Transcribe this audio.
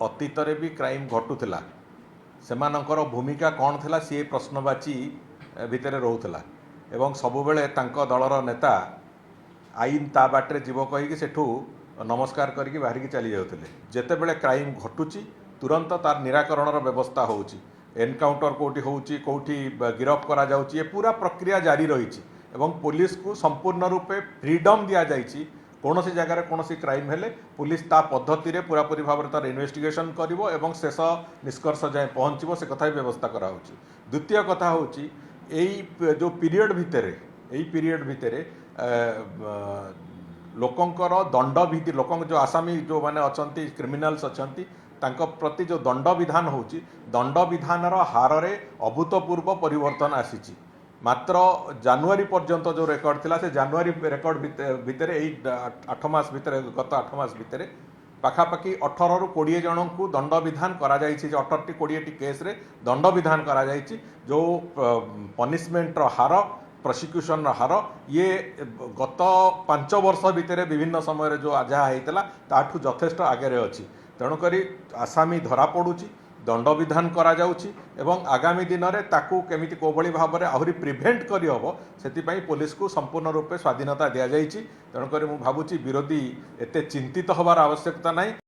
अतीत भी क्राइम घटुला सेमानंकर भूमिका कौन थिला सी प्रश्नवाची भितर रोला एवं सबुबले दलर नेता आईन ता बाटे जीव कहीकि सेठू नमस्कार करके बाहर की चली जाते जितेबले क्राइम घटुची तुरंत तार निराकरण व्यवस्था होउची एनकाउंटर कोठी होउची कोठी गिरफ करा जाउची ये पूरा प्रक्रिया जारी रही एवं पुलिस को संपूर्ण रूपे फ्रीडम दिया जाइची कौन सी जगार कौन सी क्राइम हेले पुलिस ता पद्धति रे पूरापूरी भाव में तार इन्वेस्टिगेशन करिवो एवं शेष निष्कर्ष जाए पहुँचो से कथा व्यवस्था कराउची। द्वितीय कथा होची एई जो पीरियड भितर लोकंकर दंड विधि लोक जो आसामी जो माने अछंती क्रिमिनाल्स अछंती तांको प्रति जो दंड विधान होची दंड विधानर हार रे अभूतपूर्व परिवर्तन आसीची मात्र जनवरी पर्यंत जो रेकर्ड थिला से जनवरी रेकर्ड भितर 8 मास भितर गत 8 मास भितर पाखापाखि 18 रु 20 जन को दंड विधान करा जाइछि 18 टी 20 टी केस रे दंड विधान करा जाइछि जो पनिशमेंट रो हार प्रोसिक्यूशन हार ये गत 5 वर्ष भितर विभिन्न समय जो जहाँ होता ताठू यथेष्ट आगे अच्छी तेणुक आसामी धरा पड़ुची दंड विधान करा जाउची एवं आगामी दिन में ताकू केमिति कोभली भाव में आहरी प्रिभेंट करी हबो सेतिपई पुलिस को संपूर्ण रूपे स्वाधीनता दिया जाइछि। तेणुक मु भाबुची विरोधी एते चिंतित हबार आवश्यकता नहीं।